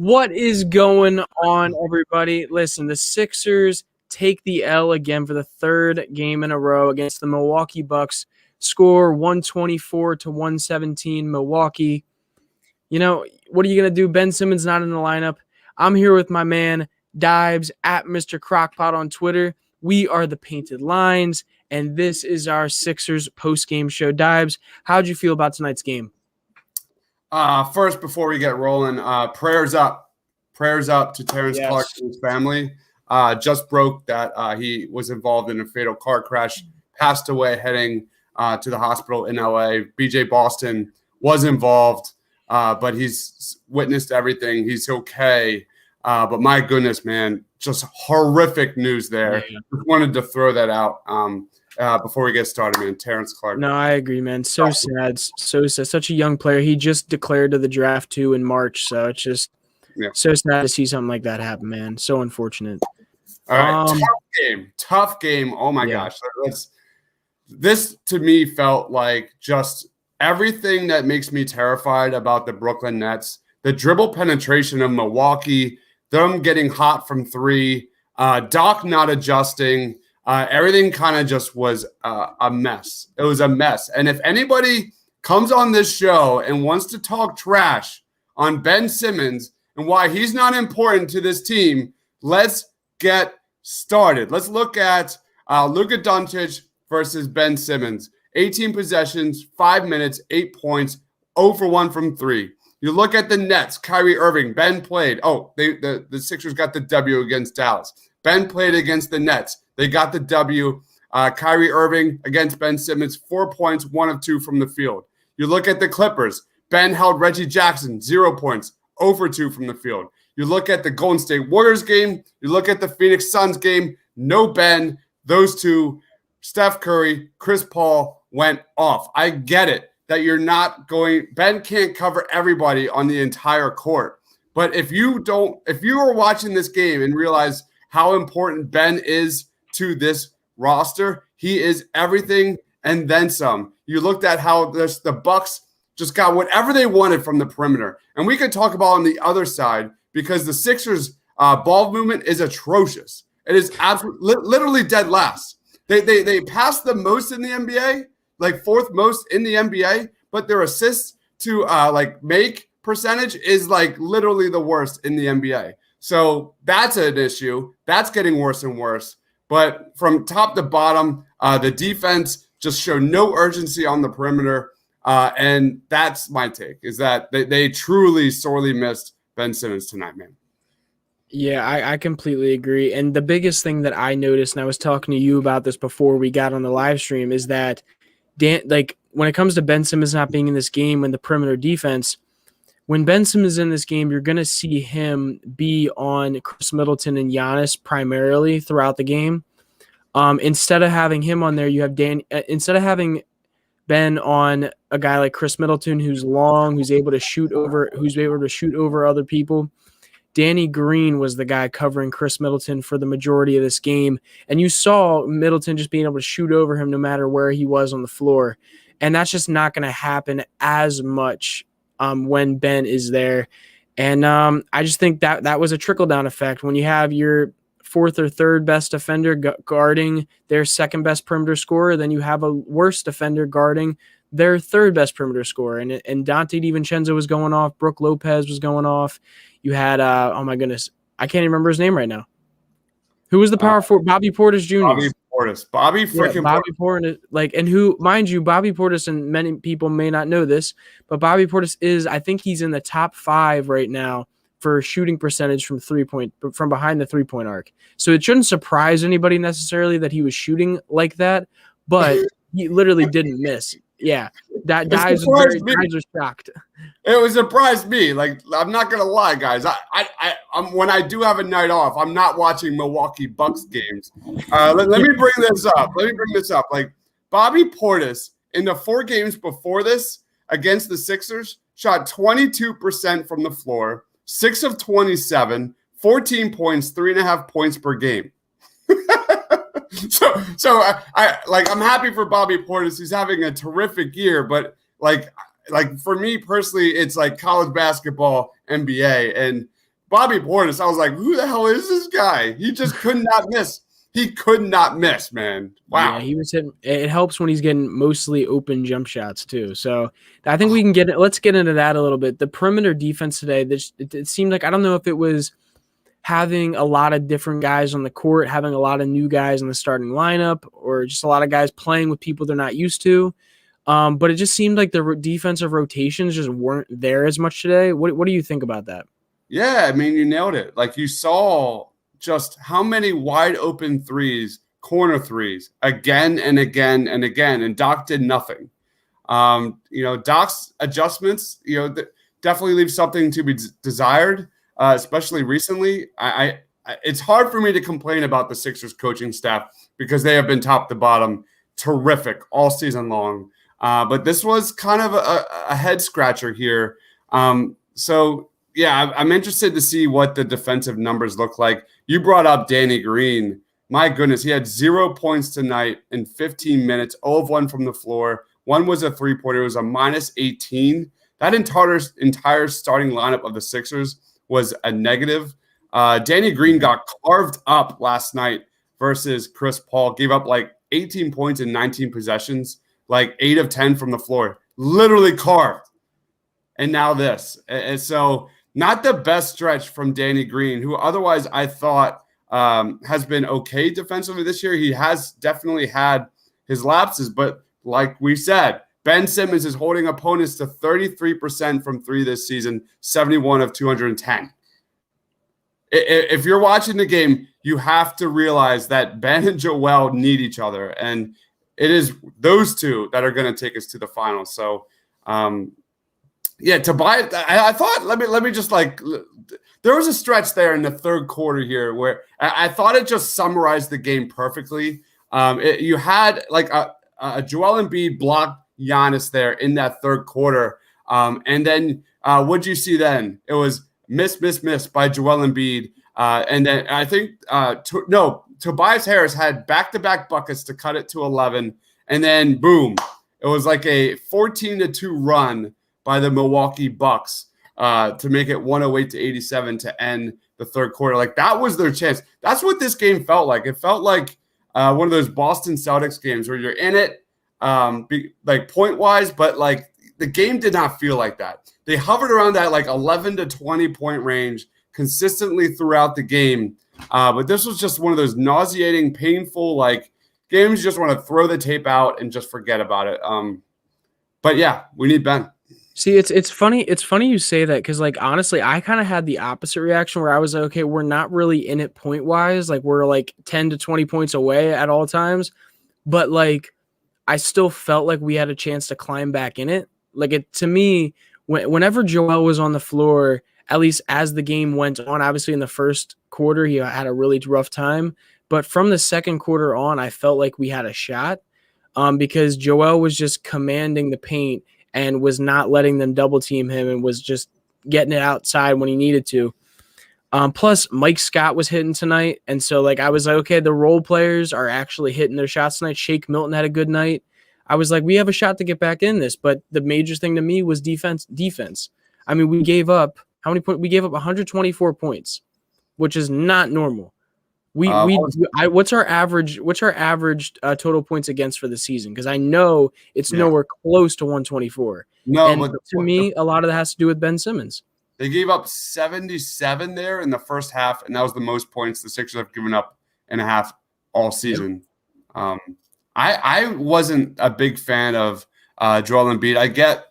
What is going on, everybody? Listen, the Sixers take the L again for the third game in a row against the Milwaukee Bucks. Score 124 to 117 Milwaukee. You know, what are you going to do? Ben Simmons not in the lineup. I'm here with my man, Dives, at Mr. Crockpot on Twitter. We are the Painted Lines, and this is our Sixers post-game show. Dives, how'd you feel about tonight's game? First, before we get rolling, prayers up to Terrence Clark and his family. Just broke that he was involved in a fatal car crash, passed away heading to the hospital in LA. BJ Boston was involved, but he's witnessed everything. He's okay. But my goodness, man, just horrific news there. Yeah. Just wanted to throw that out before we get started, man. Terrence Clark. No, I agree, man. So sad. So sad. Such a young player. He just declared to the draft too in March. So it's just so sad to see something like that happen, man. So unfortunate. All right. Tough game. Oh my gosh. This to me felt like just everything that makes me terrified about the Brooklyn Nets. The dribble penetration of Milwaukee, them getting hot from three, Doc not adjusting. Everything kind of just was a mess. It was a mess. And if anybody comes on this show and wants to talk trash on Ben Simmons and why he's not important to this team, let's get started. Let's look at Luka Doncic versus Ben Simmons. 18 possessions, 5 minutes, 8 points, 0 for 1 from 3. You look at the Nets, Kyrie Irving, Ben played. The Sixers got the W against Dallas. Ben played against the Nets. They got the W. Kyrie Irving against Ben Simmons, 4 points, 1 of 2 from the field. You look at the Clippers. Ben held Reggie Jackson, 0 points, 0 for 2 from the field. You look at the Golden State Warriors game. You look at the Phoenix Suns game. No Ben. Those two, Steph Curry, Chris Paul, went off. I get it that you're not going – Ben can't cover everybody on the entire court. But if you are watching this game and realize how important Ben is to this roster, he is everything and then some. You looked at how the Bucks just got whatever they wanted from the perimeter. And we could talk about on the other side because the Sixers' ball movement is atrocious. It is literally dead last. They pass the most in the NBA, like fourth most in the NBA, but their assists to make percentage is like literally the worst in the NBA. So that's an issue. That's getting worse and worse. But from top to bottom, the defense just showed no urgency on the perimeter. And that's my take, is that they truly sorely missed Ben Simmons tonight, man. Yeah, I completely agree. And the biggest thing that I noticed, and I was talking to you about this before we got on the live stream, is that when it comes to Ben Simmons not being in this game and the perimeter defense, when Ben Simmons is in this game, you're going to see him be on Chris Middleton and Giannis primarily throughout the game. Instead of having him on there, you have instead of having Ben on a guy like Chris Middleton, who's long, who's able to shoot over other people. Danny Green was the guy covering Chris Middleton for the majority of this game. And you saw Middleton just being able to shoot over him no matter where he was on the floor. And that's just not going to happen as much when Ben is there. And I just think that was a trickle-down effect. When you have your fourth or third best defender guarding their second best perimeter scorer, then you have a worse defender guarding their third best perimeter scorer. And Dante DiVincenzo was going off. Brook Lopez was going off. You had, oh my goodness, I can't even remember his name right now. Who was the power forward? Bobby Portis Jr. Bobby Portis. And who, mind you, Bobby Portis, and many people may not know this, but Bobby Portis I think he's in the top 5 right now for shooting percentage from behind the 3-point arc. So it shouldn't surprise anybody necessarily that he was shooting like that, but he literally didn't miss. Yeah, guys are shocked. It was surprised me. Like, I'm not gonna lie, guys. I'm when I do have a night off, I'm not watching Milwaukee Bucks games. Let me bring this up. Like, Bobby Portis in the 4 games before this against the Sixers shot 22% from the floor, 6 of 27, 14 points, 3.5 points per game. So I'm happy for Bobby Portis. He's having a terrific year, but like for me personally, it's like college basketball, NBA, and Bobby Portis, I was like, who the hell is this guy? He just could not miss. He could not miss, man. Wow. Yeah, he was hitting. It helps when he's getting mostly open jump shots too. So I think we can get it. Let's get into that a little bit. The perimeter defense today. It seemed like, I don't know if it was having a lot of different guys on the court, having a lot of new guys in the starting lineup, or just a lot of guys playing with people they're not used to. But it just seemed like the defensive rotations just weren't there as much today. What do you think about that? Yeah, I mean, you nailed it. Like, you saw just how many wide open threes, corner threes, again and again and again, and Doc did nothing. Doc's adjustments, definitely leave something to be desired, especially recently. It's hard for me to complain about the Sixers coaching staff because they have been top to bottom terrific all season long. But this was kind of a head scratcher here. Yeah, I'm interested to see what the defensive numbers look like. You brought up Danny Green. My goodness, he had 0 points tonight in 15 minutes, 0 of 1 from the floor. One was a three-pointer. It was a -18. That entire starting lineup of the Sixers was a negative. Danny Green got carved up last night versus Chris Paul. Gave up like 18 points in 19 possessions, like 8 of 10 from the floor. Literally carved. And now this. And so not the best stretch from Danny Green, who otherwise I thought has been okay defensively this year. He has definitely had his lapses, but like we said, Ben Simmons is holding opponents to 33% from three this season, 71 of 210. If you're watching the game, you have to realize that Ben and Joel need each other, and it is those two that are going to take us to the finals. So, yeah, Tobias, I thought, let me just there was a stretch there in the third quarter here where I thought it just summarized the game perfectly. You had like a Joel Embiid block Giannis there in that third quarter. And then what'd you see then? It was miss by Joel Embiid. And then I think, Tobias Harris had back-to-back buckets to cut it to 11. And then, boom, it was like a 14-2 run by the Milwaukee Bucks to make it 108-87 to end the third quarter. Like, that was their chance. That's what this game felt like. It felt like one of those Boston Celtics games where you're in it, like point-wise, but like the game did not feel like that. They hovered around that like 11 to 20 point range consistently throughout the game. But this was just one of those nauseating, painful, like games you just want to throw the tape out and just forget about it. But yeah, we need Ben. See, it's funny. It's funny you say that because, like, honestly, I kind of had the opposite reaction where I was like, okay, we're not really in it point wise. Like, we're like 10 to 20 points away at all times. But like, I still felt like we had a chance to climb back in it. Like, to me, whenever Joel was on the floor, at least as the game went on, obviously in the first quarter, he had a really rough time. But from the second quarter on, I felt like we had a shot because Joel was just commanding the paint and was not letting them double team him and was just getting it outside when he needed to. Plus, Mike Scott was hitting tonight. And so, like, I was like, okay, the role players are actually hitting their shots tonight. Shake Milton had a good night. I was like, we have a shot to get back in this. But the major thing to me was defense. I mean, we gave up how many points? We gave up 124 points, which is not normal. What's our average total points against for the season? Because I know it's nowhere close to 124. No, and to me, a lot of that has to do with Ben Simmons. They gave up 77 there in the first half, and that was the most points the Sixers have given up in a half all season. Yep. I wasn't a big fan of Joel Embiid.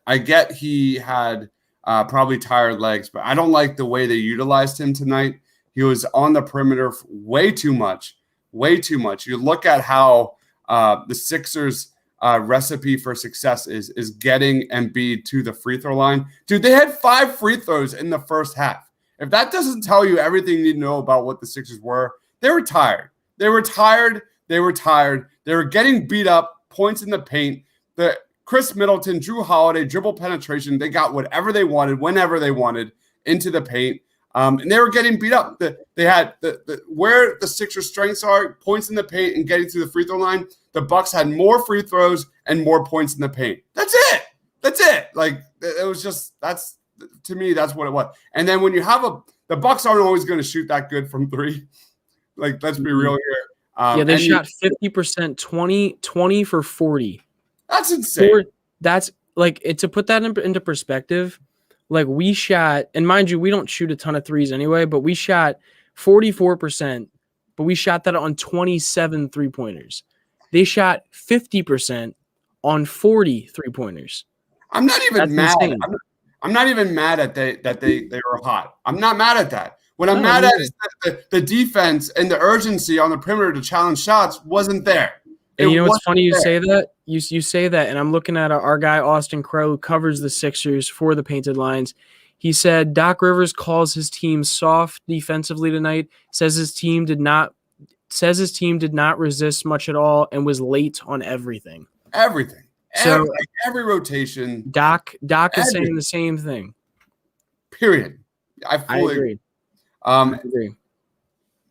I get he had probably tired legs, but I don't like the way they utilized him tonight. He was on the perimeter way too much. You look at how the Sixers' recipe for success is getting Embiid to the free throw line. Dude, they had 5 free throws in the first half. If that doesn't tell you everything you need to know about what the Sixers were, they were tired. They were getting beat up, points in the paint. The Chris Middleton, Drew Holiday, dribble penetration. They got whatever they wanted, whenever they wanted, into the paint. And they were getting beat up. They had where the Sixers' strengths are, points in the paint and getting to the free throw line. The Bucks had more free throws and more points in the paint. That's it. Like, it was just, to me, that's what it was. And then when you have the Bucks aren't always going to shoot that good from three. Like, let's be real here. They shot 50%, 20 for 40. That's insane. That's like to put that into perspective. Like we shot, and mind you, we don't shoot a ton of threes anyway, but we shot 44%, but we shot that on 27 3-pointers. They shot 50% on 40 3-pointers. I'm not even mad. I'm not even mad at that they were hot. I'm not mad at that. What I'm mad at is that the defense and the urgency on the perimeter to challenge shots wasn't there. And you know what's funny? You say that. You say that, and I'm looking at our guy Austin Crow, who covers the Sixers for the Painted Lines. He said Doc Rivers calls his team soft defensively tonight. Says his team did not resist much at all and was late on everything. Everything. So every rotation. Doc is saying the same thing. Period. I fully agree.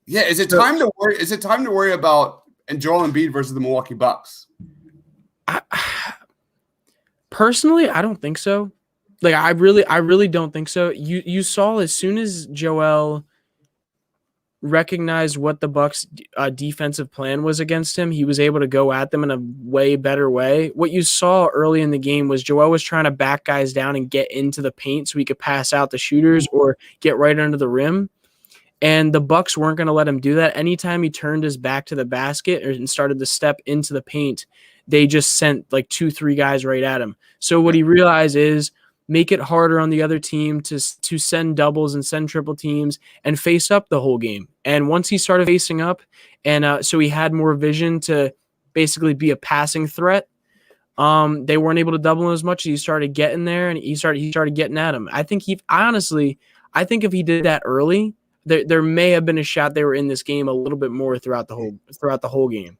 Yeah, is it time to worry? Is it time to worry about Joel Embiid versus the Milwaukee Bucks? Personally, I don't think so. Like I really don't think so. You saw as soon as Joel recognized what the Bucks' defensive plan was against him, he was able to go at them in a way better way. What you saw early in the game was Joel was trying to back guys down and get into the paint so he could pass out the shooters or get right under the rim. And the Bucks weren't going to let him do that. Anytime he turned his back to the basket and started to step into the paint, they just sent like 2-3 guys right at him. So what he realized is make it harder on the other team to send doubles and send triple teams and face up the whole game. And once he started facing up, and so he had more vision to basically be a passing threat, they weren't able to double him as much. He started getting there, and he started getting at him. I think if he did that early, there may have been a shot they were in this game a little bit more throughout the whole game.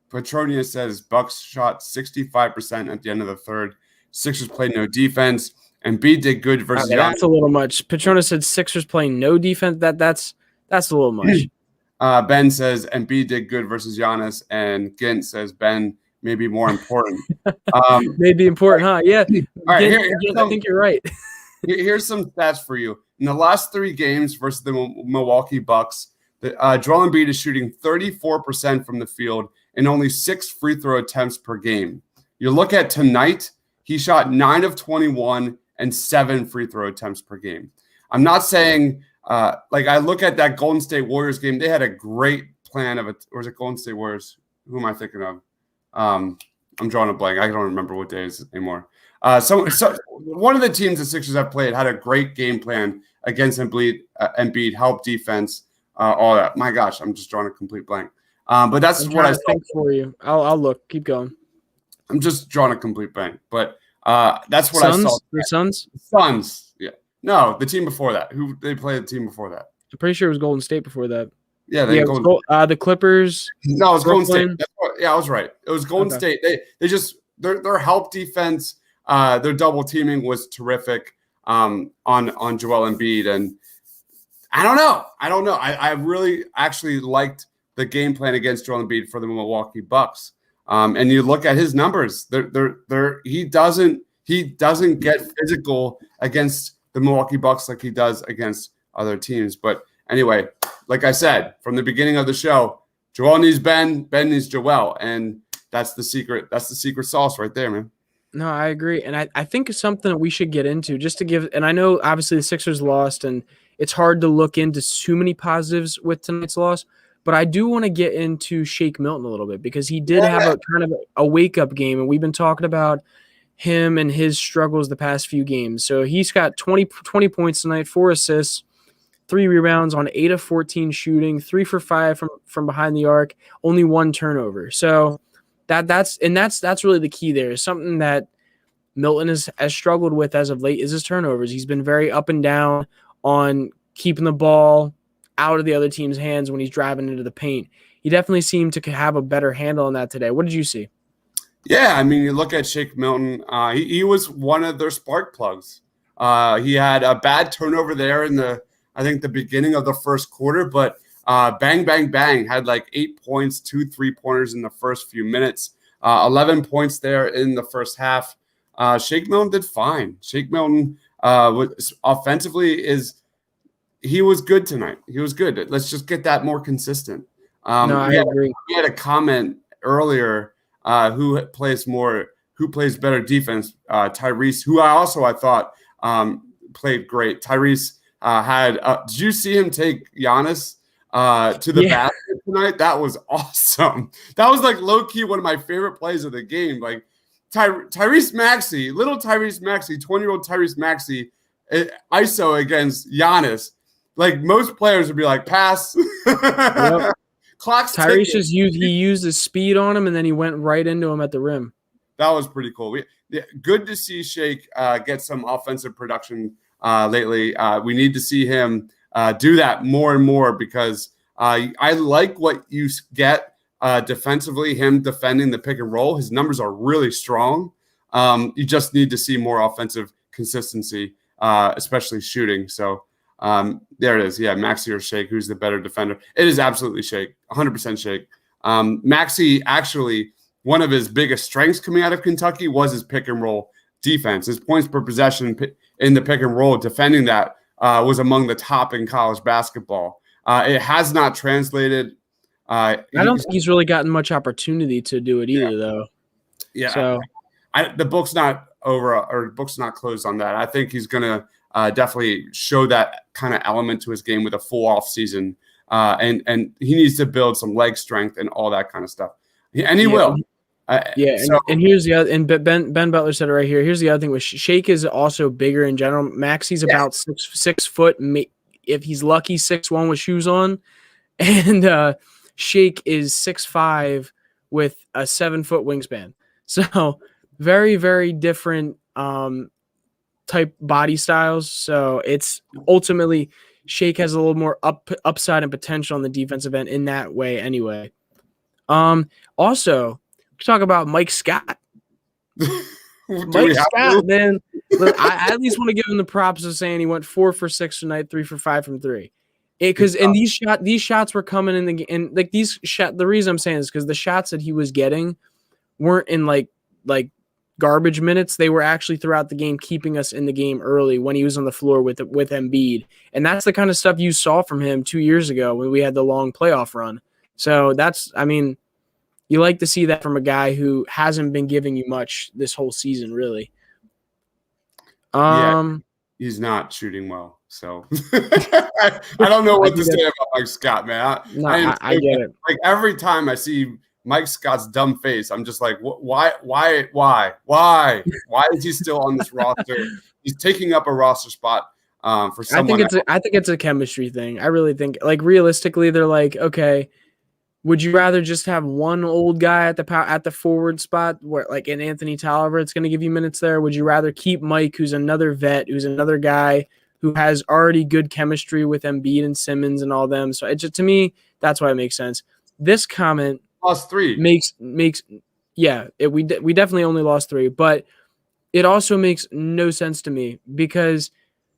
Petronia says Bucks shot 65% at the end of the third. Sixers played no defense. Embiid did good versus Giannis. That's a little much. Petrona said Sixers playing no defense. That's a little much. Ben says Embiid did good versus Giannis, and Gint says Ben may be more important. Maybe important, huh? Yeah. All right, I think you're right. Here's some stats for you. In the last 3 games versus the Milwaukee Bucks, Joel Embiid is shooting 34% from the field and only 6 free throw attempts per game. You look at tonight, he shot 9 of 21 and 7 free throw attempts per game. I'm not saying I look at that Golden State Warriors game, they had a great plan of it. Or is it Golden State Warriors? Who am I thinking of? I'm drawing a blank. I don't remember what days anymore. So one of the teams the Sixers have played had a great game plan against Embiid, help defense, all that. My gosh, I'm just drawing a complete blank. But that's what I think for you. I'll look. Keep going. I'm just drawing a complete blank. But that's what I saw. The Suns? Suns. Yeah. No, the team before that. Who they played the team before that? I'm pretty sure it was Golden State before that. Yeah, the Clippers. No, it was Golden State. I was right. It was Golden State. They just their help defense. Their double teaming was terrific on Joel Embiid, and I don't know. I really actually liked the game plan against Joel Embiid for the Milwaukee Bucks. And you look at his numbers; he doesn't get physical against the Milwaukee Bucks like he does against other teams. But anyway, like I said from the beginning of the show, Joel needs Ben, Ben needs Joel, and that's the secret. That's the secret sauce right there, man. No, I agree. And I think it's something that we should get into just to give – and I know obviously the Sixers lost and it's hard to look into too many positives with tonight's loss, but I do want to get into Shake Milton a little bit because he did have a kind of a wake-up game, and we've been talking about him and his struggles the past few games. So he's got 20 points tonight, 4 assists, 3 rebounds on 8 of 14 shooting, 3 for 5 from behind the arc, only 1 turnover. So – That's really the key there. Something that Milton has struggled with as of late is his turnovers. He's been very up and down on keeping the ball out of the other team's hands when he's driving into the paint. He definitely seemed to have a better handle on that today. What did you see? Yeah, I mean, you look at Shake Milton. He was one of their spark plugs. He had a bad turnover there in the beginning of the first quarter, but bang, bang, bang, had like 8 points, 2 3-pointers in the first few minutes, 11 points there in the first half. Shake Milton did fine. Shake Milton offensively he was good tonight. He was good. Let's just get that more consistent. No, I agree. We had a comment earlier. Who plays better defense? Tyrese, who I thought played great. Tyrese had. Did you see him take Giannis to the basket tonight? That was awesome. That was like low key one of my favorite plays of the game. Like Tyrese Maxey, little Tyrese Maxey, 20-year-old Tyrese Maxey, ISO against Giannis. Like most players would be like, pass. Yep. Clock's Tyrese ticking. he used his speed on him, and then he went right into him at the rim. That was pretty cool. Good to see Shake get some offensive production lately. We need to see him do that more and more because I like what you get defensively, him defending the pick and roll. His numbers are really strong. You just need to see more offensive consistency, especially shooting. So there it is. Yeah, Maxey or Shake, who's the better defender? It is absolutely Shake, 100% Shake. Maxey, actually, one of his biggest strengths coming out of Kentucky was his pick and roll defense. His points per possession in the pick and roll, defending that, was among the top in college basketball. It has not translated. I don't think he's really gotten much opportunity to do it either, though. Yeah. So the book's not over, or the book's not closed on that. I think he's going to definitely show that kind of element to his game with a full off season. And he needs to build some leg strength and all that kind of stuff. And he will. And here's the other. And Ben Butler said it right here. Here's the other thing: with Shake is also bigger in general. Maxey's about 6 foot. If he's lucky, 6'1" with shoes on, and Shake is 6'5" with a 7 foot wingspan. So very, very different type body styles. So it's ultimately Shake has a little more upside and potential on the defensive end in that way. Anyway, also. Talk about Mike Scott. Mike Scott, man. Look, I at least want to give him the props of saying he went 4 for 6 tonight, 3 for 5 from 3. Because these shots were coming in and like these shot. The reason I'm saying is because the shots that he was getting weren't in like garbage minutes. They were actually throughout the game, keeping us in the game early when he was on the floor with Embiid, and that's the kind of stuff you saw from him 2 years ago when we had the long playoff run. So you like to see that from a guy who hasn't been giving you much this whole season, really. He's not shooting well, so I don't know what to say about Mike Scott, man. I get it. Like every time I see Mike Scott's dumb face, I'm just like, why is he still on this roster? He's taking up a roster spot for someone. I think it's a chemistry thing. I really think, like, realistically, they're like, okay. Would you rather just have one old guy at the forward spot, where like in Anthony Tolliver, it's going to give you minutes there? Would you rather keep Mike, who's another vet, who's another guy who has already good chemistry with Embiid and Simmons and all them? So to me, that's why it makes sense. This comment lost 3 makes we definitely only lost 3, but it also makes no sense to me because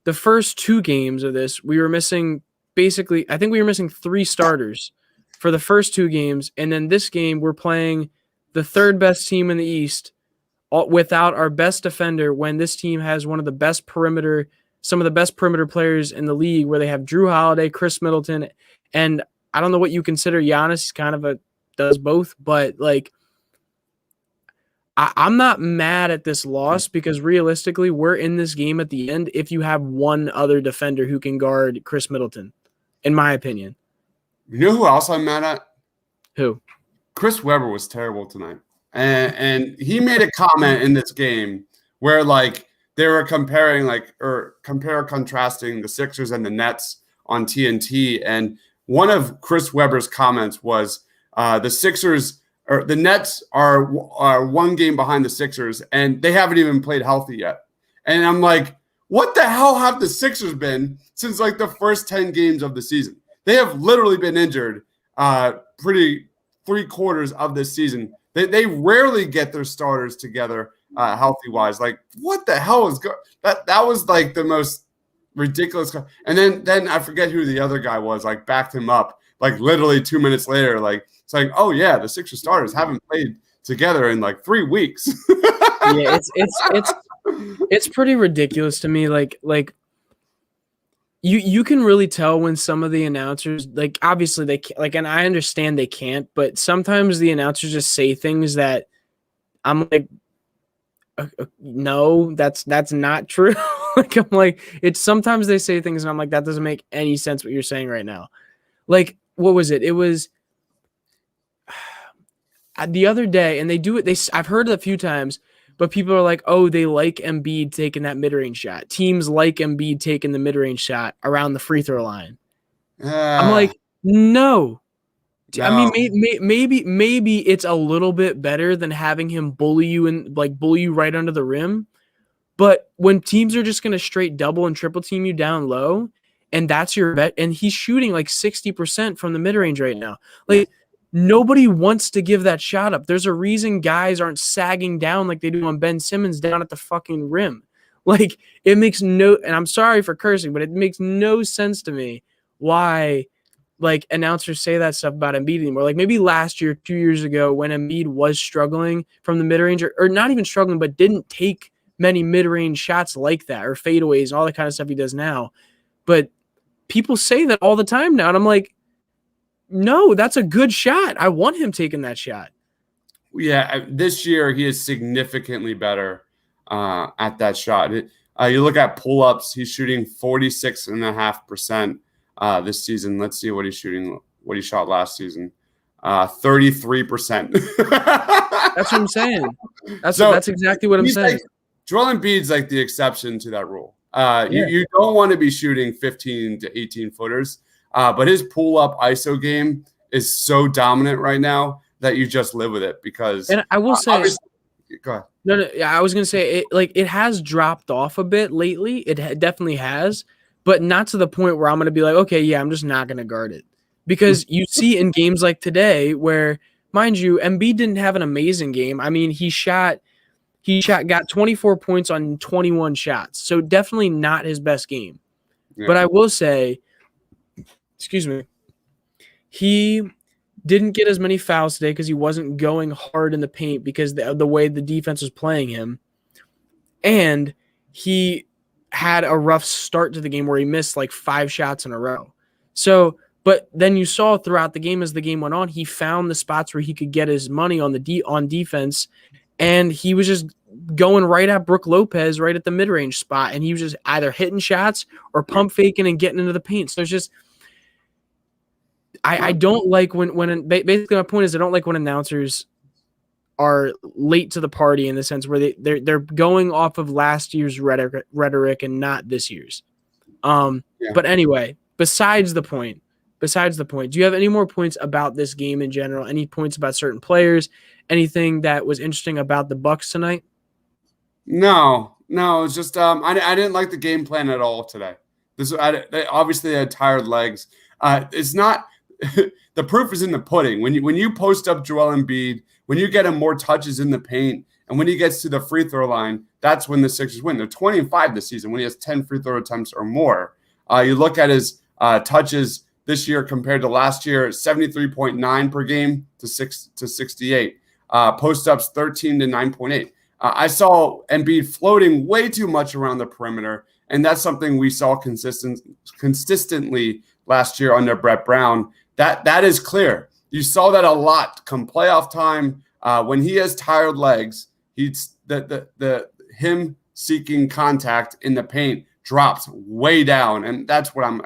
the first 2 games of this we were missing I think we were missing 3 starters for the first 2 games, and then this game we're playing the 3rd best team in the East without our best defender when this team has some of the best perimeter players in the league, where they have Drew Holiday, Chris Middleton, and I don't know what you consider Giannis. He's kind of does both, but like I'm not mad at this loss because realistically we're in this game at the end if you have one other defender who can guard Chris Middleton, in my opinion. You know who else I'm mad at? Who? Chris Webber was terrible tonight. And he made a comment in this game where like they were contrasting the Sixers and the Nets on TNT. And one of Chris Webber's comments was the Sixers or the Nets are 1 game behind the Sixers and they haven't even played healthy yet. And I'm like, what the hell have the Sixers been since like the first 10 games of the season? They have literally been injured pretty 3/4 of this season. They rarely get their starters together healthy-wise. Like, what the hell is that was like the most ridiculous. And then I forget who the other guy was, like backed him up, like literally 2 minutes later. Like, it's like, oh, yeah, the Sixers starters haven't played together in like 3 weeks. Yeah, it's pretty ridiculous to me. Like You can really tell when some of the announcers, like, obviously they can't, like, and I understand they can't, but sometimes the announcers just say things that I'm like, no, that's not true. Like, I'm like, it's sometimes they say things and I'm like, that doesn't make any sense what you're saying right now. Like, what was it? It was the other day, and they do it. I've heard it a few times, but people are like, oh, they like Embiid taking that mid-range shot. Teams like Embiid taking the mid-range shot around the free throw line. I'm like, no. I mean, No. maybe it's a little bit better than having him bully you right under the rim. But when teams are just going to straight double and triple team you down low, and that's your bet, and he's shooting like 60% from the mid range right now, like nobody wants to give that shot up. There's a reason guys aren't sagging down like they do on Ben Simmons down at the fucking rim. Like, it makes no, and I'm sorry for cursing, but it makes no sense to me why like announcers say that stuff about Embiid anymore. Like maybe last year, 2 years ago, when Embiid was struggling from the mid range, or not even struggling, but didn't take many mid-range shots like that, or fadeaways and all the kind of stuff he does now. But people say that all the time now, and I'm like, no, that's a good shot. I want him taking that shot. Yeah, this year he is significantly better at that shot. You look at pull-ups, he's shooting 46.5% this season. Let's see what he's shooting, what he shot last season. 33%. That's what I'm saying. That's exactly what I'm saying. Like, Joel Embiid's like the exception to that rule. You don't want to be shooting 15 to 18 footers, but his pull-up ISO game is so dominant right now that you just live with it because. And I will say, go ahead. No, I was gonna say it has dropped off a bit lately. It definitely has, but not to the point where I'm gonna be like, okay, yeah, I'm just not gonna guard it, because you see in games like today where, mind you, Embiid didn't have an amazing game. I mean, got 24 points on 21 shots, so definitely not his best game. Yeah. But I will say, excuse me, he didn't get as many fouls today because he wasn't going hard in the paint because the way the defense was playing him. And he had a rough start to the game where he missed like 5 shots in a row. So, but then you saw throughout the game as the game went on, he found the spots where he could get his money on on defense, and he was just going right at Brook Lopez right at the mid-range spot, and he was just either hitting shots or pump faking and getting into the paint. So it's just I don't like when basically my point is I don't like when announcers are late to the party in the sense where they're going off of last year's rhetoric and not this year's. But anyway, besides the point, do you have any more points about this game in general? Any points about certain players? Anything that was interesting about the Bucks tonight? No, it's just I didn't like the game plan at all today. They obviously had tired legs. It's not. The proof is in the pudding. When you post up Joel Embiid, when you get him more touches in the paint, and when he gets to the free throw line, that's when the Sixers win. They're 20-5 this season when he has 10 free throw attempts or more. You look at his touches this year compared to last year, 73.9 per game to 68. Post ups 13 to 9.8. I saw Embiid floating way too much around the perimeter, and that's something we saw consistently last year under Brett Brown. That is clear. You saw that a lot come playoff time. When he has tired legs, him seeking contact in the paint drops way down, and that's what I'm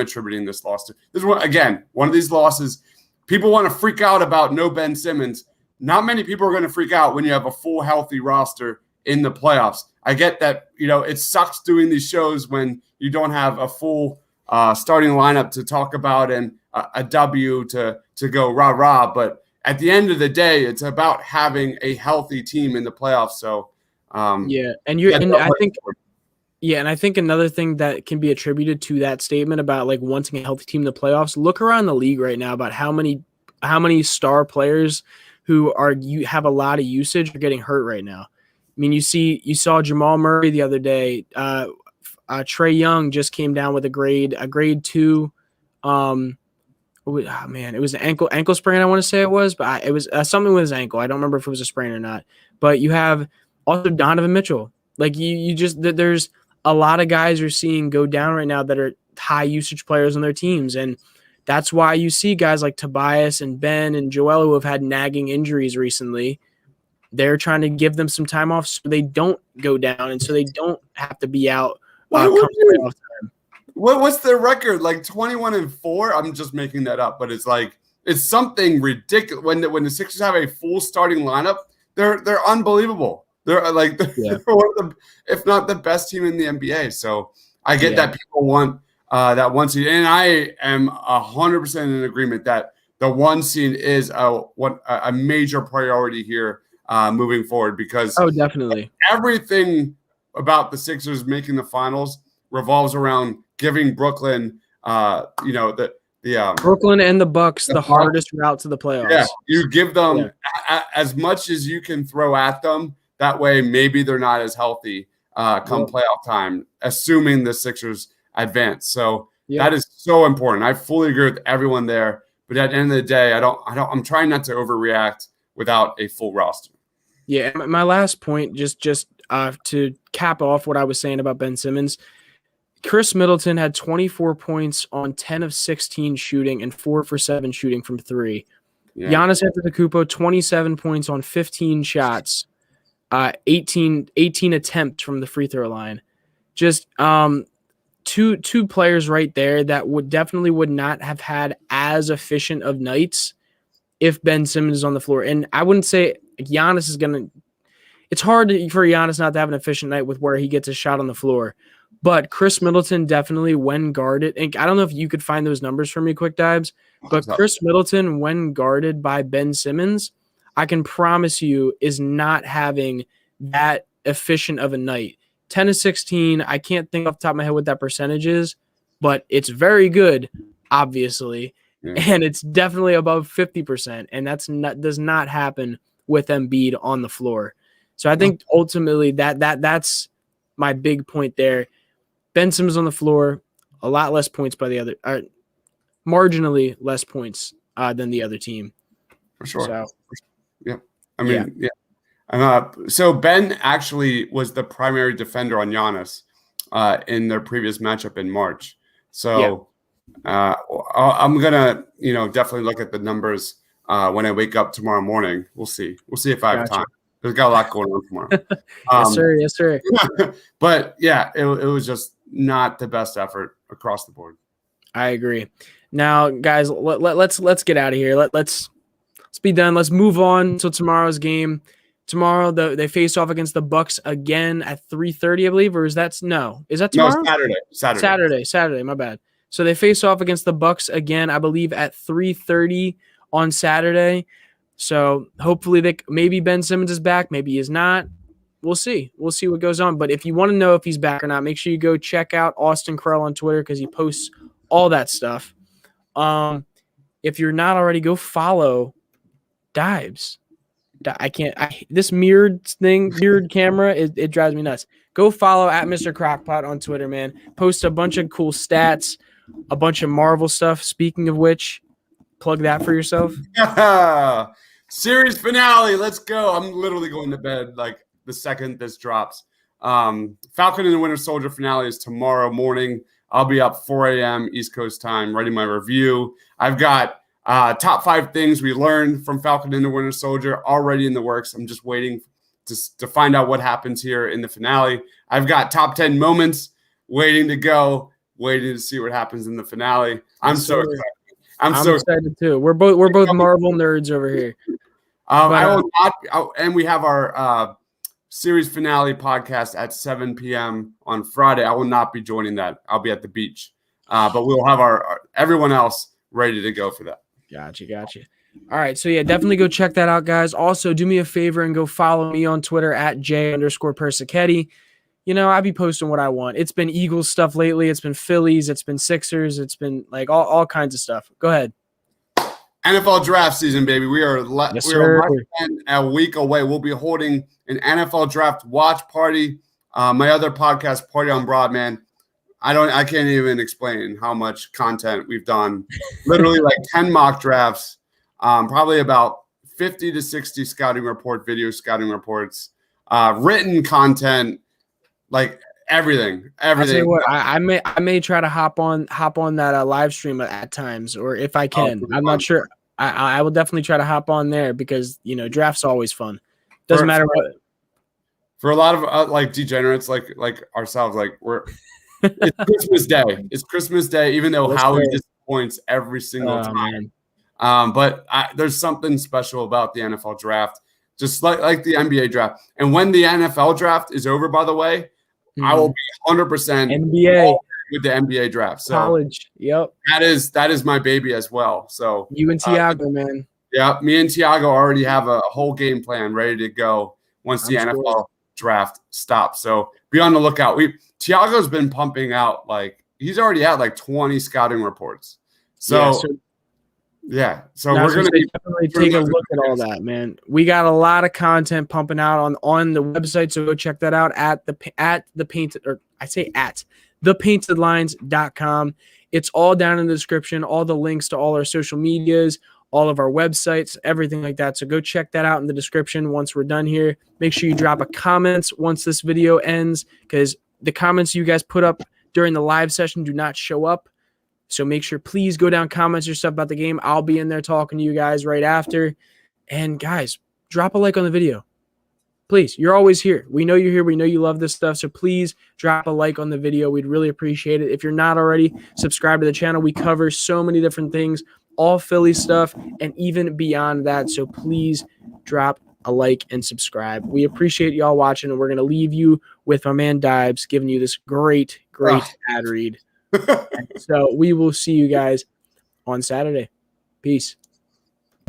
attributing this loss to. This is one of these losses. People want to freak out about no Ben Simmons. Not many people are going to freak out when you have a full healthy roster in the playoffs. I get that, it sucks doing these shows when you don't have a full starting lineup to talk about and a W to go rah-rah. But at the end of the day, it's about having a healthy team in the playoffs. So I think another thing that can be attributed to that statement about like wanting a healthy team in the playoffs, look around the league right now about how many star players who have a lot of usage are getting hurt right now. I mean, you saw Jamal Murray the other day. Trae Young just came down with a grade 2. It was an ankle sprain, I want to say it was, but it was something with his ankle. I don't remember if it was a sprain or not. But you have also Donovan Mitchell. Like there's a lot of guys are seeing go down right now that are high usage players on their teams. And that's why you see guys like Tobias and Ben and Joel who have had nagging injuries recently. They're trying to give them some time off so they don't go down and so they don't have to be out. What's their record? Like 21-4? I'm just making that up, but it's like it's something ridiculous. When the Sixers have a full starting lineup, they're unbelievable. They're like they're one of the, if not the best team in the NBA. So I get that people want that one seed, and I am 100% in agreement that the one seed is a major priority here moving forward because definitely everything about the Sixers making the finals revolves around giving Brooklyn, Brooklyn and the Bucks the hardest route to the playoffs. Yeah, you give them as much as you can throw at them. That way, maybe they're not as healthy come playoff time, assuming the Sixers advance. So that is so important. I fully agree with everyone there. But at the end of the day, I'm trying not to overreact without a full roster. Yeah, my last point, just to cap off what I was saying about Ben Simmons. Chris Middleton had 24 points on 10 of 16 shooting and 4 for 7 shooting from 3. Yeah. Giannis Antetokounmpo, 27 points on 15 shots, 18 attempts from the free throw line. Just two players right there that would not have had as efficient of nights if Ben Simmons is on the floor. And I wouldn't say Giannis is going to – it's hard for Giannis not to have an efficient night with where he gets a shot on the floor. But Chris Middleton definitely, when guarded, and I don't know if you could find those numbers for me, Quick Dives, but Chris Middleton, when guarded by Ben Simmons, I can promise you is not having that efficient of a night. 10 to 16, I can't think off the top of my head what that percentage is, but it's very good, obviously, and it's definitely above 50%, and does not happen with Embiid on the floor. So I think ultimately that's my big point there. Ben Simmons on the floor, a lot less points by the other, marginally less points than the other team. For sure. So, yeah. I mean, so Ben actually was the primary defender on Giannis in their previous matchup in March. So I'm gonna, definitely look at the numbers when I wake up tomorrow morning. We'll see. We'll see if I have time. There's got a lot going on tomorrow. Yes, sir. But yeah, it was just not the best effort across the board. I agree. Now, guys, let's get out of here. Let's be done. Let's move on to tomorrow's game. Tomorrow, they face off against the Bucks again at 3:30, I believe, or is that tomorrow? No, Saturday. My bad. So they face off against the Bucks again, I believe, at 3:30 on Saturday. So hopefully maybe Ben Simmons is back, maybe he's not. We'll see. We'll see what goes on. But if you want to know if he's back or not, make sure you go check out Austin Krell on Twitter because he posts all that stuff. If you're not already, go follow Dives. This mirrored camera, it drives me nuts. Go follow at Mr. Crockpot on Twitter, man. Post a bunch of cool stats, a bunch of Marvel stuff. Speaking of which, plug that for yourself. Series finale. Let's go. I'm literally going to bed like the second this drops. Falcon and the Winter Soldier finale is tomorrow morning. I'll be up 4 a.m. East Coast time writing my review. I've got top 5 things we learned from Falcon and the Winter Soldier already in the works. I'm just waiting to find out what happens here in the finale. I've got top 10 moments waiting to go, waiting to see what happens in the finale. I'm so excited. I'm so excited too. We're both Marvel nerds over here. I will not, and we have our series finale podcast at 7 p.m. on Friday. I will not be joining that. I'll be at the beach, but we'll have our everyone else ready to go for that. Gotcha. All right, so yeah, definitely go check that out, guys. Also, do me a favor and go follow me on Twitter at J_Persichetti. I be posting what I want. It's been Eagles stuff lately. It's been Phillies. It's been Sixers. It's been like all kinds of stuff. Go ahead. NFL draft season, baby. We are less than a week away. We'll be holding an NFL draft watch party. My other podcast, Party on Broad, man. I can't even explain how much content we've done. Literally like 10 mock drafts, probably about 50 to 60 video scouting reports, written content. Like everything. I tell you what, I may try to hop on that live stream at times, or if I can. I'm not sure. I will definitely try to hop on there because draft's always fun. Doesn't matter what. For a lot of like degenerates like ourselves, like it's Christmas Day. It's Christmas Day, even though Howie disappoints every single time. But there's something special about the NFL draft, just like the NBA draft. And when the NFL draft is over, by the way, I will be 100% NBA with the NBA draft. So college, yep. That is my baby as well. So you and Tiago, man. Yeah, me and Tiago already have a whole game plan ready to go once the NFL draft stops. So be on the lookout. Tiago's been pumping out, like, he's already had like 20 scouting reports. So we're going to definitely take a look at all that, man. We got a lot of content pumping out on the website, so go check that out at thepaintedlines.com. It's all down in the description, all the links to all our social medias, all of our websites, everything like that. So go check that out in the description once we're done here. Make sure you drop a comment once this video ends, because the comments you guys put up during the live session do not show up. So make sure, please go down, comments your stuff about the game. I'll be in there talking to you guys right after. And guys, drop a like on the video. Please, you're always here. We know you're here. We know you love this stuff. So please drop a like on the video. We'd really appreciate it. If you're not already, subscribe to the channel. We cover so many different things, all Philly stuff, and even beyond that. So please drop a like and subscribe. We appreciate y'all watching, and we're going to leave you with my man Dibes giving you this great ad read. So we will see you guys on Saturday. Peace.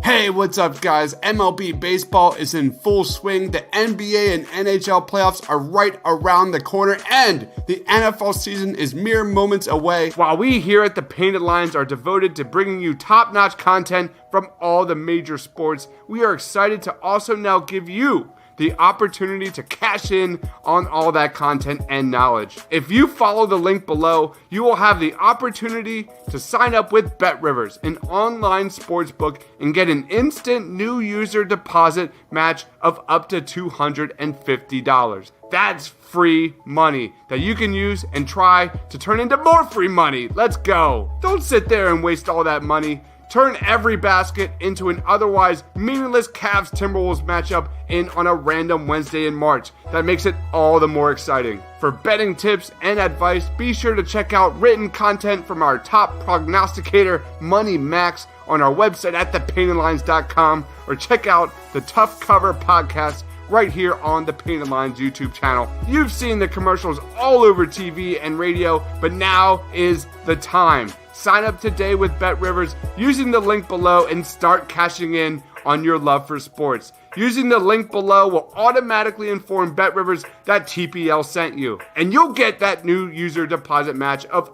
Hey, what's up, guys? MLB baseball is in full swing. The NBA and NHL playoffs are right around the corner, and the NFL season is mere moments away. While we here at the Painted Lines are devoted to bringing you top-notch content from all the major sports, we are excited to also now give you the opportunity to cash in on all that content and knowledge. If you follow the link below, you will have the opportunity to sign up with BetRivers, an online sportsbook, and get an instant new user deposit match of up to $250. That's free money that you can use and try to turn into more free money. Let's go. Don't sit there and waste all that money. Turn every basket into an otherwise meaningless Cavs-Timberwolves matchup on a random Wednesday in March. That makes it all the more exciting. For betting tips and advice, be sure to check out written content from our top prognosticator, Money Max, on our website at thepaintedlines.com, or check out the Tough Cover podcast right here on the Painted Lines YouTube channel. You've seen the commercials all over TV and radio, but now is the time. Sign up today with BetRivers using the link below and start cashing in on your love for sports. Using the link below will automatically inform BetRivers that TPL sent you, and you'll get that new user deposit match of